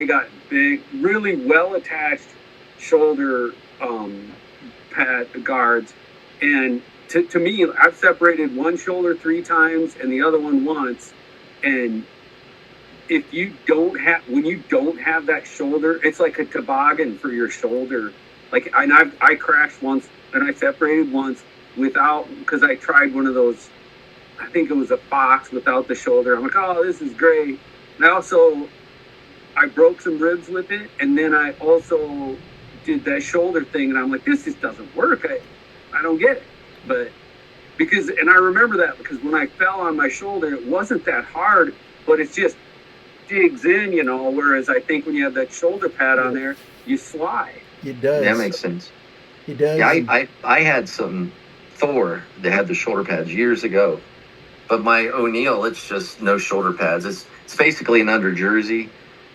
got big, really well attached shoulder pad guards, and to me, I've separated one shoulder 3 times and the other one once, and if you don't have when you don't have that shoulder, it's like a toboggan for your shoulder. Like I crashed once and I separated once without because I tried one of those. I think it was a Fox without the shoulder. I'm like, oh, this is great. And I broke some ribs with it, and then I also did that shoulder thing, and I'm like, this just doesn't work. I don't get it. But and I remember that because when I fell on my shoulder, it wasn't that hard, but it's just digs in, whereas I think when you have that shoulder pad on there, you slide. It does. That makes sense. It does. Yeah, I had some Thor that had the shoulder pads years ago, but my O'Neill, it's just no shoulder pads. It's basically an under jersey,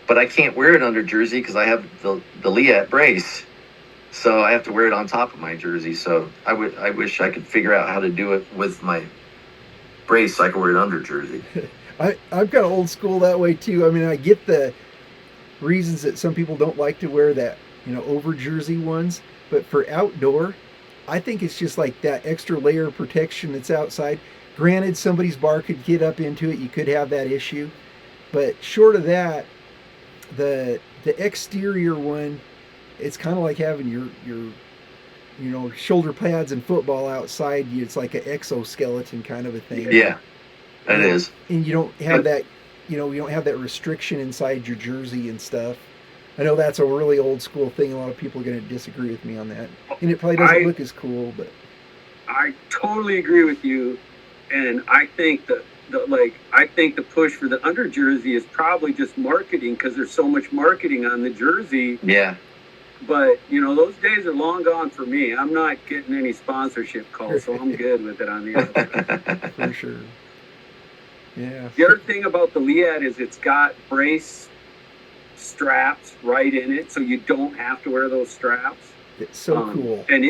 but I can't wear it under jersey because I have the Liat brace, so I have to wear it on top of my jersey. So I wish I could figure out how to do it with my brace so I can wear it under jersey. I'm kind of old school that way too. I mean, I get the reasons that some people don't like to wear that, over jersey ones, but for outdoor, I think it's just like that extra layer of protection that's outside. Granted, somebody's bar could get up into it. You could have that issue, but short of that, the exterior one, it's kind of like having your shoulder pads and football outside. It's like an exoskeleton kind of a thing. Yeah. It is. And you don't have that, you don't have that restriction inside your jersey and stuff. I know that's a really old school thing. A lot of people are going to disagree with me on that. And it probably doesn't look as cool, but. I totally agree with you. And I think I think the push for the under jersey is probably just marketing because there's so much marketing on the jersey. Yeah. But, those days are long gone for me. I'm not getting any sponsorship calls, so I'm good with it on the other. For sure. Yeah. The other thing about the Liat is it's got brace straps right in it, so you don't have to wear those straps. It's so cool. And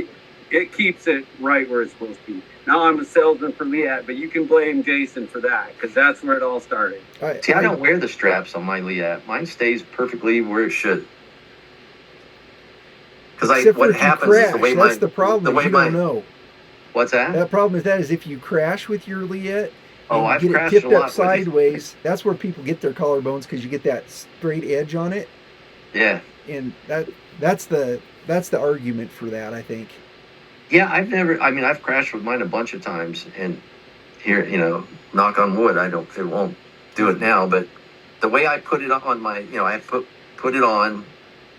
it keeps it right where it's supposed to be. Now I'm a salesman for Liat, but you can blame Jason for that because that's where it all started. I don't wear the straps on my Liat. Mine stays perfectly where it should. Because what happens crash, is the way that's the problem. Don't know. What's that? That problem with that is if you crash with your Liat. I've get crashed it tipped a lot up sideways. That's where people get their collarbones because you get that straight edge on it. Yeah. And that's the argument for that, I think. Yeah, I've crashed with mine a bunch of times, and here, knock on wood, it won't do it now. But the way I put it on my, I put it on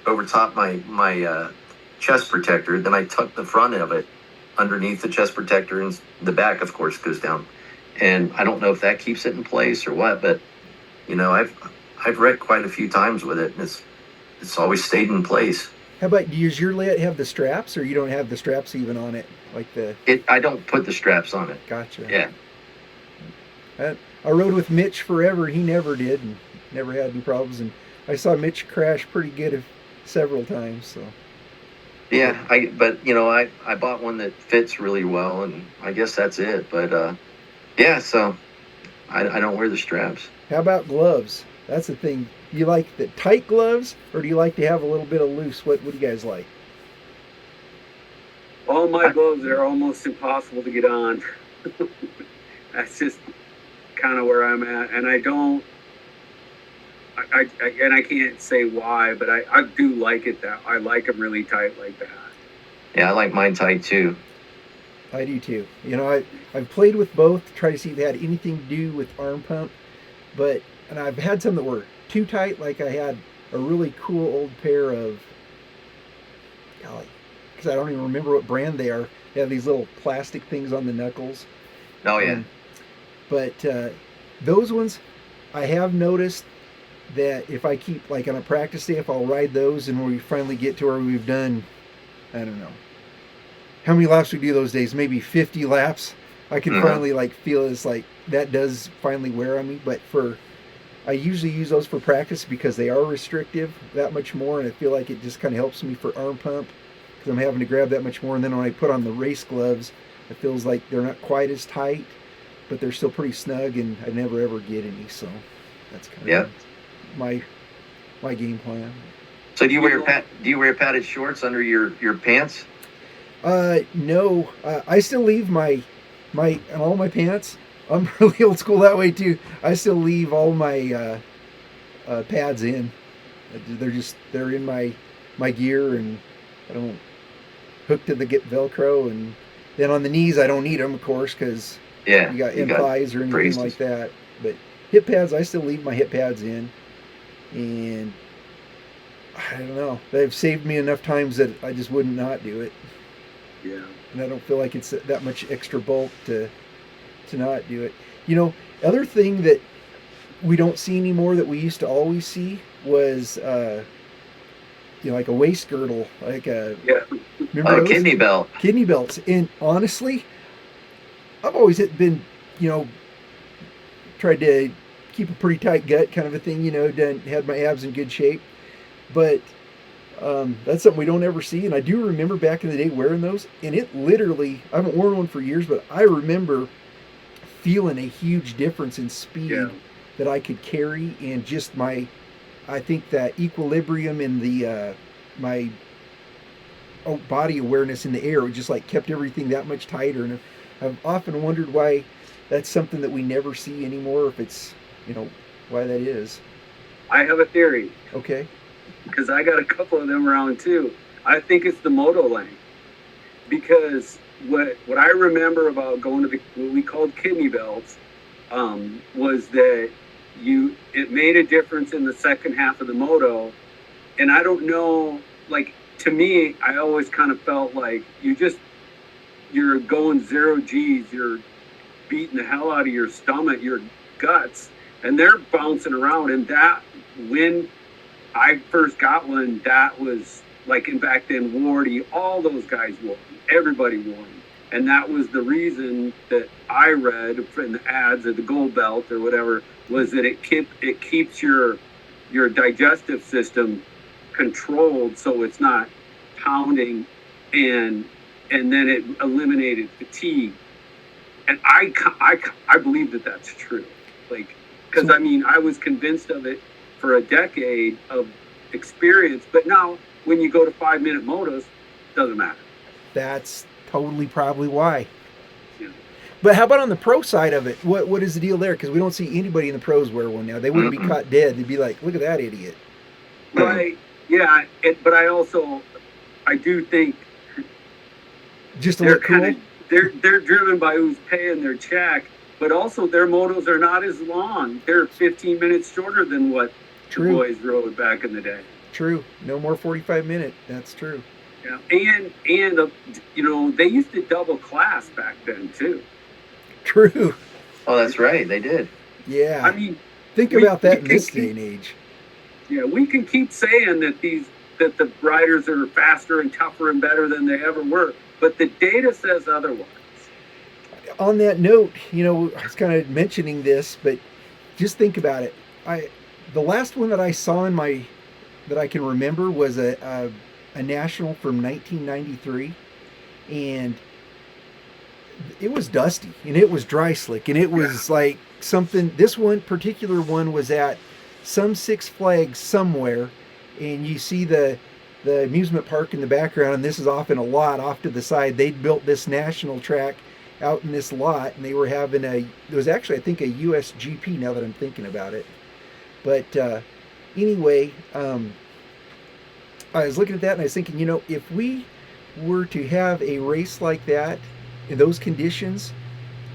over top my chest protector. Then I tuck the front of it underneath the chest protector, and the back, of course, goes down. And I don't know if that keeps it in place or what, but I've wrecked quite a few times with it, and it's always stayed in place. How about, does your Liat have the straps, or you don't have the straps even on it, I don't put the straps on it. Gotcha. Yeah. I rode with Mitch forever. He never did, and never had any problems. And I saw Mitch crash pretty good several times. So. Yeah, I bought one that fits really well, and I guess that's it. But yeah, so I don't wear the straps. How about gloves? That's the thing. Do you like the tight gloves, or do you like to have a little bit of loose? What do you guys like? All my gloves are almost impossible to get on. That's just kind of where I'm at, and I don't. I can't say why, but I do like it that I like them really tight like that. Yeah, I like mine tight too. I do too. I've played with both to try to see if they had anything to do with arm pump, and I've had some that were too tight. Like I had a really cool old pair of, golly, because I don't even remember what brand they are. They have these little plastic things on the knuckles. Oh yeah. But those ones, I have noticed that if I keep, like on a practice day, if I'll ride those and we finally get to where we've done, I don't know, how many laps we do those days, maybe 50 laps, I can finally feel it's like that does finally wear on me. But I usually use those for practice because they are restrictive that much more, and I feel like it just kind of helps me for arm pump because I'm having to grab that much more. And then when I put on the race gloves, it feels like they're not quite as tight, but they're still pretty snug, and I never ever get any. So that's kind of my my game plan. So do you wear padded shorts under your pants? No, I still leave my and all my pants. I'm really old school that way too. I still leave all my pads in. They're in my gear, and I don't hook to the Velcro. And then on the knees, I don't need them, of course, because Yeah, you got you thighs or anything braces. like that. But hip pads, I still leave my hip pads in, and I don't know. They've saved me enough times that I just wouldn't not do it. Yeah. And I don't feel like it's that much extra bulk to not do it. You know, other thing that we don't see anymore that we used to always see was like a waist girdle, like a Yeah. remember those? Kidney belt. Kidney belts. And honestly, I've always been, tried to keep a pretty tight gut kind of a thing, had my abs in good shape. But that's something we don't ever see. And I do remember back in the day wearing those, and it literally, I haven't worn one for years, but I remember feeling a huge difference in speed that I could carry, and just I think that equilibrium in the my body awareness in the air, it just like kept everything that much tighter. And I've often wondered why that's something that we never see anymore, if it's, why that is. I have a theory, Okay. because I got a couple of them around too. I think it's the moto length, because what I remember about going to what we called kidney belts was that it made a difference in the second half of the moto. And I don't know, like, to me, I always kind of felt like you're going 0 G's, you're beating the hell out of your stomach, your guts, and they're bouncing around. And that, when I first got one, that was like, and back then, Wardy, all those guys wore them, everybody wore them. And that was the reason that I read in the ads of the Gold Belt or whatever, was that it keeps your digestive system controlled, so it's not pounding, and then it eliminated fatigue. And I believe that that's true, like, because I mean, I was convinced of it for a decade of experience, but now when you go to 5-minute motos, doesn't matter. That's totally probably why. Yeah. But how about on the pro side of it? What is the deal there? Because we don't see anybody in the pros wear one now. They wouldn't be caught dead. They'd be like, look at that idiot. Right. Yeah. But I do think just to look cool. They're driven by who's paying their check, but also their motos are not as long. They're 15 minutes shorter than what the boys rode back in the day. True. No more 45-minute. That's true. Yeah. And they used to double class back then too. True. Oh, that's right. They did. Yeah. I mean, think about that in this day and age. Yeah, we can keep saying that the riders are faster and tougher and better than they ever were, but the data says otherwise. On that note, I was kind of mentioning this, but just think about it. The last one that I saw that I can remember was a national from 1993, and it was dusty and it was dry slick, and it was like something. This one particular one was at some Six Flags somewhere, and you see the amusement park in the background, and this is off in a lot off to the side. They'd built this national track out in this lot, and they were having it was actually, I think, a USGP, now that I'm thinking about it. But anyway, I was looking at that and I was thinking, if we were to have a race like that in those conditions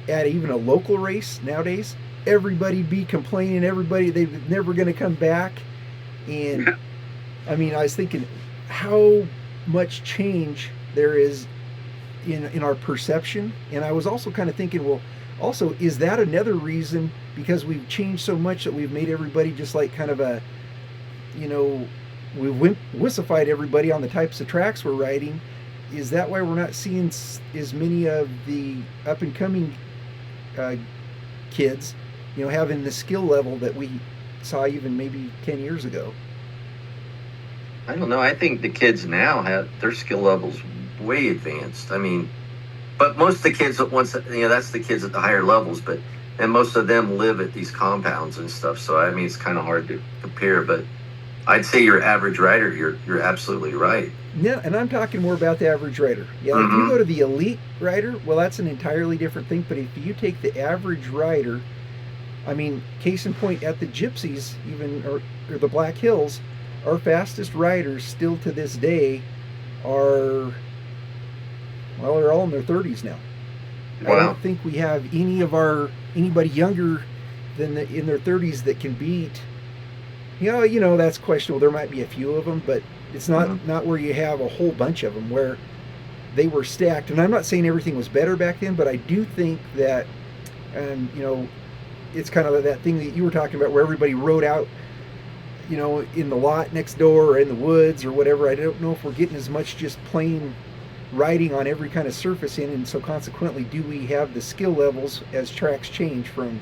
at even a local race nowadays, everybody'd be complaining, they're never going to come back. And I mean, I was thinking how much change there is in our perception. And I was also kind of thinking, well, also, is that another reason, because we've changed so much, that we've made everybody just like kind of we've wussified everybody on the types of tracks we're riding? Is that why we're not seeing as many of the up and coming kids, having the skill level that we saw even maybe 10 years ago? I don't know. I think the kids now have their skill levels way advanced. I mean, but most of the kids that's the kids at the higher levels, and most of them live at these compounds and stuff. So I mean, it's kind of hard to compare. But I'd say your average rider, you're absolutely right. Yeah, and I'm talking more about the average rider. Yeah, if you go to the elite rider, well, that's an entirely different thing. But if you take the average rider, I mean, case in point, at the Gypsies, even or the Black Hills, our fastest riders still to this day are, well, they're all in their 30s now. Wow. I don't think we have anybody younger than in their 30s that can beat. You know that's questionable. There might be a few of them, but it's not where you have a whole bunch of them where they were stacked. And I'm not saying everything was better back then, but I do think that, and it's kind of that thing that you were talking about where everybody rode out, in the lot next door or in the woods or whatever. I don't know if we're getting as much just plain riding on every kind of surface in, and so consequently, do we have the skill levels as tracks change from,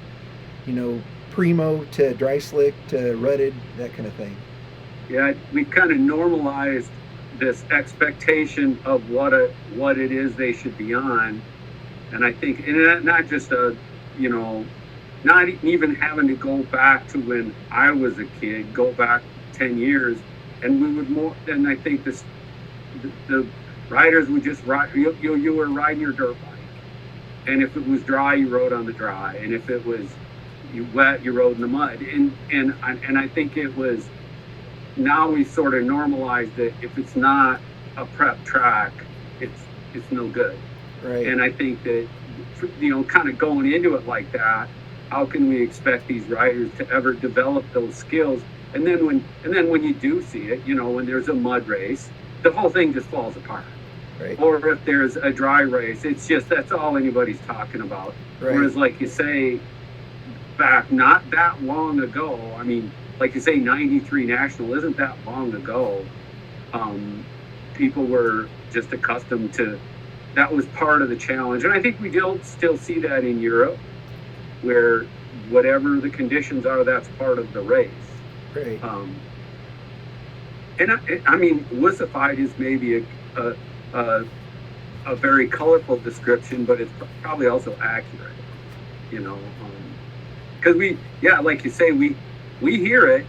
primo to dry slick to rutted, that kind of thing? Yeah, we've kind of normalized this expectation of what it is they should be on, and I think, and not just not even having to go back to when I was a kid, go back 10 years, and we would more. And I think the riders would just ride. You were riding your dirt bike, and if it was dry, you rode on the dry, and if it was wet, you rode in the mud. And I think it was. Now we sort of normalized it. If it's not a prep track, it's no good. Right. And I think that kind of going into it like that, how can we expect these riders to ever develop those skills? And then when you do see it, when there's a mud race, the whole thing just falls apart. Right. Or if there's a dry race, it's just that's all anybody's talking about. Right. Whereas, like you say, back not that long ago, I mean, like you say, 93 National isn't that long ago. People were just accustomed to, that was part of the challenge. And I think we still see that in Europe, where whatever the conditions are, that's part of the race. Right. And I mean, wussified is maybe a very colorful description, but it's probably also accurate, because like you say, we hear it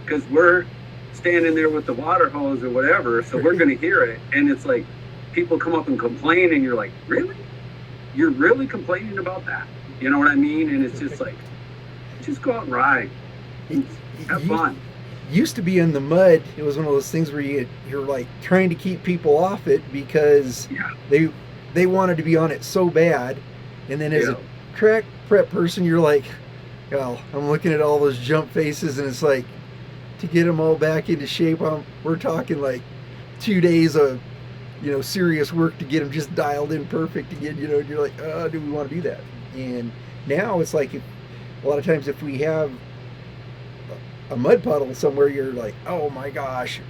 because we're standing there with the water hose or whatever, so we're going to hear it, and it's like people come up and complain, and you're like, really? You're really complaining about that? You know what I mean? And it's just like, just go out and ride. Have fun. Used to be in the mud. It was one of those things where you're like trying to keep people off it because they wanted to be on it so bad. And then as a track prep person, you're like, well, I'm looking at all those jump faces, and it's like, to get them all back into shape, we're talking like 2 days of serious work to get them just dialed in perfect again. And you're like, do we want to do that? And now it's like, a lot of times if we have a mud puddle somewhere, you're like, oh my gosh,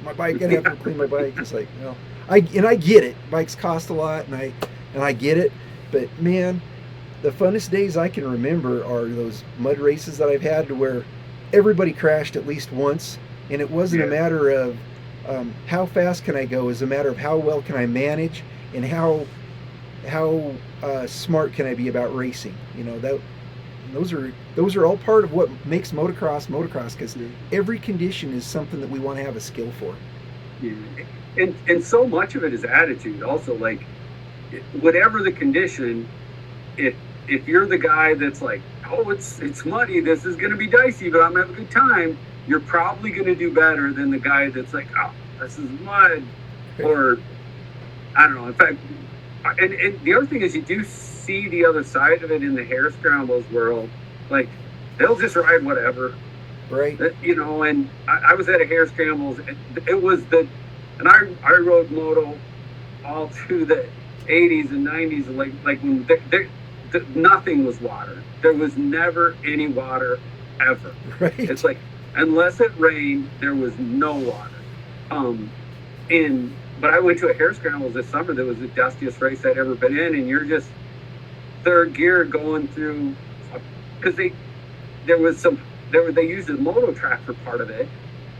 my bike, gonna have to clean my bike. It's like, I get it. Bikes cost a lot, and I get it. But man, the funnest days I can remember are those mud races that I've had to where everybody crashed at least once, and it wasn't a matter of how fast can I go. It's a matter of how well can I manage, and how smart can I be about racing. Those are all part of what makes motocross, because every condition is something that we want to have a skill for. Yeah. And so much of it is attitude also. Like, whatever the condition, if you're the guy that's like, oh, it's muddy, this is going to be dicey, but I'm going to have a good time, you're probably going to do better than the guy that's like, oh, this is mud. Or, I don't know. In fact, and the other thing is, you do see the other side of it in the hare scrambles world. Like, they'll just ride whatever. Right. And I was at a hare scrambles. It was and I rode moto all through the 80s and 90s, like when nothing was water. There was never any water ever. Right. It's like, unless it rained, there was no water. But I went to a hare scrambles this summer that was the dustiest race I'd ever been in, and you're just third gear going through, because they used a moto track for part of it,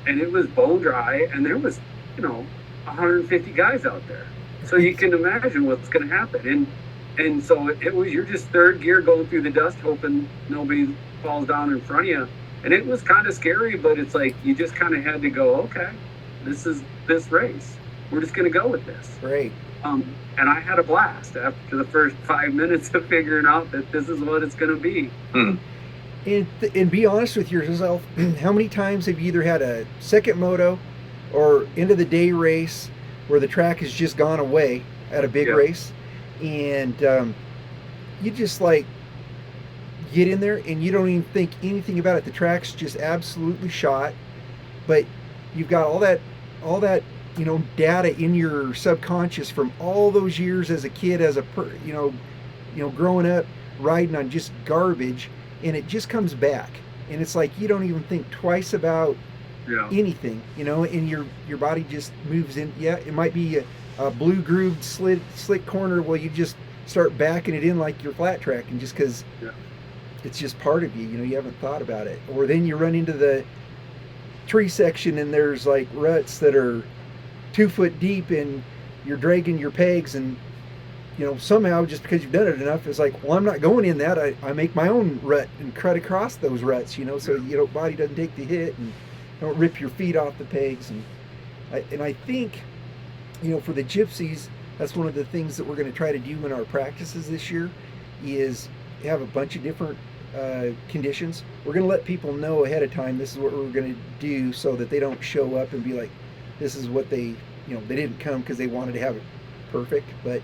and it was bone dry, and there was 150 guys out there, so you can imagine what's going to happen. And so it was, you're just third gear going through the dust, hoping nobody falls down in front of you. And it was kind of scary, but it's like you just kind of had to go, okay, this is this race. We're just going to go with this. Right. And I had a blast after the first 5 minutes of figuring out that this is what it's going to be. And be honest with yourself. How many times have you either had a second moto or end of the day race where the track has just gone away at a big race, and you just like get in there and you don't even think anything about it. The track's just absolutely shot, but you've got all that data in your subconscious from all those years as a kid, as a growing up riding on just garbage, and it just comes back, and it's like you don't even think twice about anything, and your body just moves in. Yeah, it might be a blue grooved slick corner. Well, you just start backing it in like your flat track, and just because it's just part of you, you haven't thought about it. Or then you run into the tree section and there's like ruts that are 2 foot deep and you're dragging your pegs, and somehow just because you've done it enough, it's like, well, I'm not going in that. I make my own rut and cut across those ruts, so body doesn't take the hit and don't rip your feet off the pegs. And I think for the gypsies, that's one of the things that we're going to try to do in our practices this year, is have a bunch of different conditions. We're going to let people know ahead of time this is what we're going to do, so that they don't show up and be like, this is what they didn't come because they wanted to have it perfect. But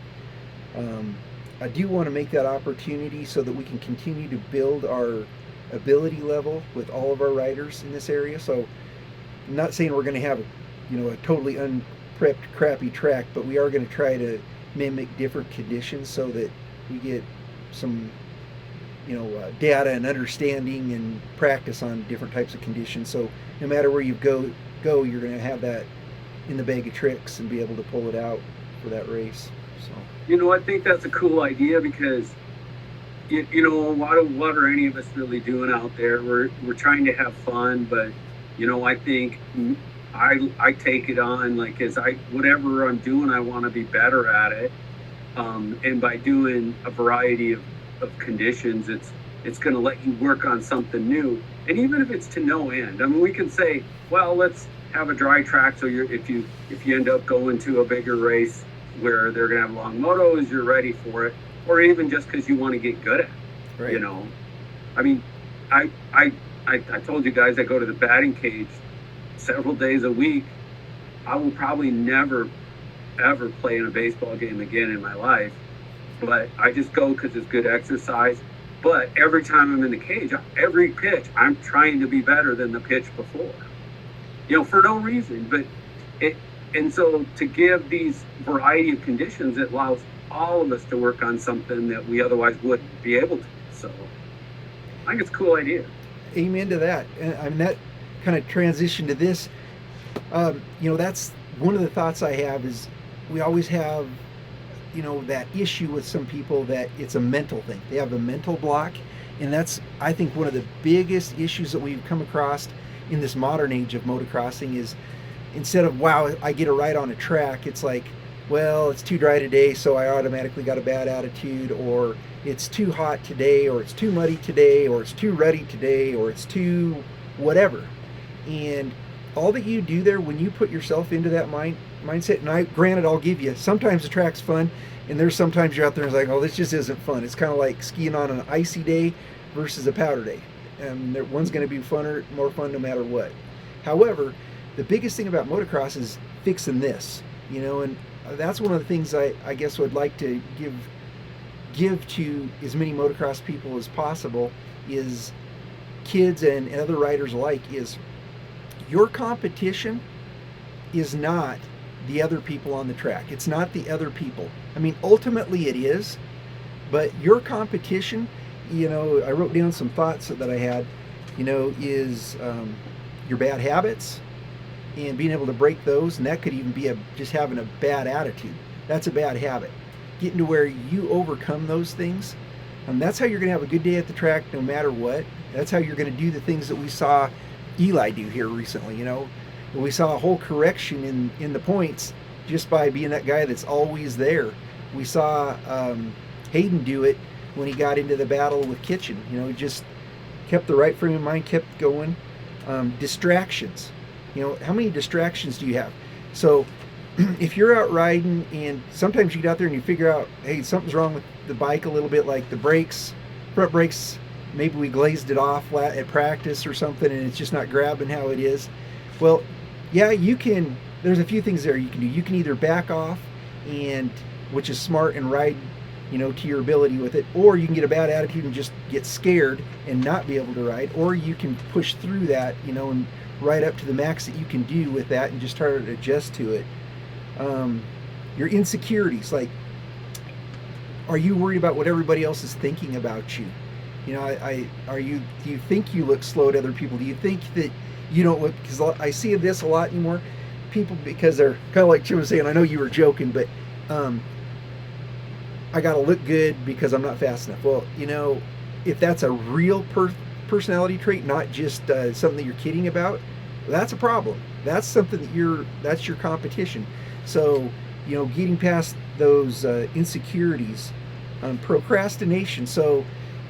I do want to make that opportunity so that we can continue to build our ability level with all of our riders in this area. So I'm not saying we're going to have a totally unprepped crappy track, but we are going to try to mimic different conditions so that we get some data and understanding and practice on different types of conditions. So no matter where you go, you're going to have that in the bag of tricks and be able to pull it out for that race. So I think that's a cool idea, because what are any of us really doing out there? We're trying to have fun, but I think I take it on like whatever I'm doing, I want to be better at it. And by doing a variety of conditions, it's going to let you work on something new. And even if it's to no end, we can say, well, let's have a dry track, so if you end up going to a bigger race where they're going to have long motos, you're ready for it. Or even just because you want to get good at it. Right. I told you guys I go to the batting cage several days a week. I will probably never ever play in a baseball game again in my life, but I just go because it's good exercise. But every time I'm in the cage, every pitch, I'm trying to be better than the pitch before, for no reason. And so to give these variety of conditions, it allows all of us to work on something that we otherwise wouldn't be able to. So I think it's a cool idea. Amen to that. And that kind of transition to this, that's one of the thoughts I have, is we always have that issue with some people that it's a mental thing. They have a mental block, and that's, I think, one of the biggest issues that we've come across in this modern age of motocrossing is, instead of, wow, I get a ride on a track, it's like, well, it's too dry today, so I automatically got a bad attitude, or it's too hot today, or it's too muddy today, or it's too ruddy today, or it's too whatever. And all that you do there, when you put yourself into that mindset, and granted, I'll give you, sometimes the track's fun, and there's sometimes you're out there and it's like, oh, this just isn't fun. It's kind of like skiing on an icy day versus a powder day. And one's going to be more fun no matter what. However, the biggest thing about motocross is fixing this, and that's one of the things I guess would like to give to as many motocross people as possible, is kids and other riders alike, is your competition is not the other people on the track. It's not the other people. Ultimately it is, but your competition, I wrote down some thoughts that I had, is your bad habits and being able to break those. And that could even be just having a bad attitude. That's a bad habit. Getting to where you overcome those things, and that's how you're going to have a good day at the track no matter what. That's how you're going to do the things that we saw Eli do here recently. We saw a whole correction in the points just by being that guy that's always there. We saw Hayden do it when he got into the battle with Kitchen. kept the right frame of mind, kept going. Distractions. How many distractions do you have? So if you're out riding and sometimes you get out there and you figure out, hey, something's wrong with the bike a little bit, like the brakes, front brakes, maybe we glazed it off at practice or something and it's just not grabbing how it is. Well, yeah, there's a few things there you can do. You can either back off, which is smart, and ride to your ability with it, or you can get a bad attitude and just get scared and not be able to ride, or you can push through that, and ride up to the max that you can do with that and just try to adjust to it. Your insecurities, like, are you worried about what everybody else is thinking about you? Do you think you look slow to other people? Do you think that you don't look, because I see this a lot anymore, people, because they're kind of like Jim was saying, I know you were joking, but I got to look good because I'm not fast enough. Well, if that's a real personality trait, not just something that you're kidding about, that's a problem. That's something that's your competition. So, getting past those insecurities, procrastination. So,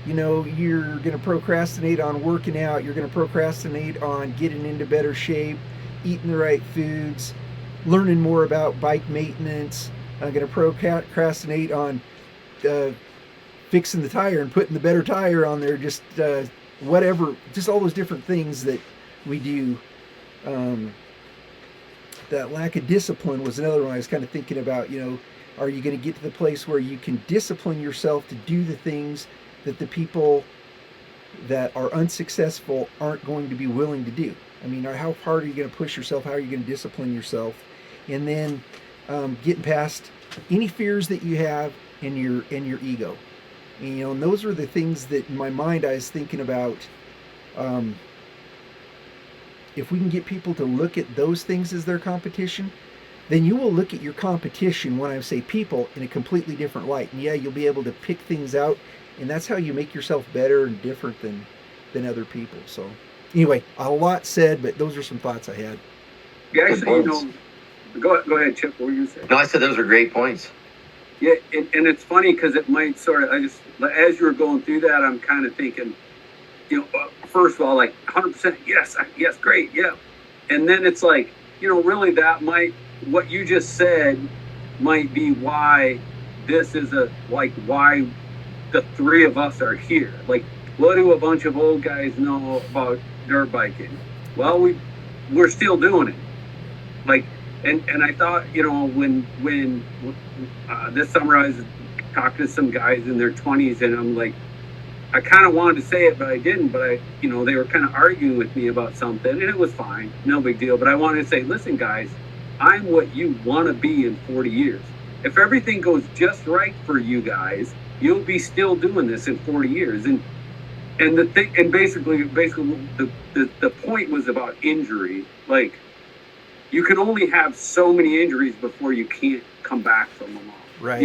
you're going to procrastinate on working out. You're going to procrastinate on getting into better shape, eating the right foods, learning more about bike maintenance. I'm going to procrastinate on fixing the tire and putting the better tire on there, just whatever, just all those different things that we do. That lack of discipline was another one I was kind of thinking about. Are you going to get to the place where you can discipline yourself to do the things that the people that are unsuccessful aren't going to be willing to do? I mean, how hard are you going to push yourself? How are you going to discipline yourself? And then getting past any fears that you have and your ego. And those are the things that in my mind I was thinking about. If we can get people to look at those things as their competition, then you will look at your competition, when I say people, in a completely different light. And yeah, you'll be able to pick things out, and that's how you make yourself better and different than other people. So anyway, a lot said, but those are some thoughts I had. Yeah, actually, go ahead, Chip. What were you saying? No, I said those are great points. Yeah, and it's funny because it might sort of, as you were going through that, I'm kind of thinking, first of all, like 100%, yes, great, yeah. And then it's like, really what you just said might be why this is why the three of us are here. Like, what do a bunch of old guys know about dirt biking? Well, we're still doing it. Like, and I thought, when this summer I was talking to some guys in their 20s, and I'm like, I kind of wanted to say it, but I didn't. But they were kind of arguing with me about something, and it was fine, no big deal. But I wanted to say, listen, guys, I'm what you want to be in 40 years. If everything goes just right for you guys, you'll be still doing this in 40 years. And the thing, and basically, the point was about injury. Like, you can only have so many injuries before you can't come back from them all. Right.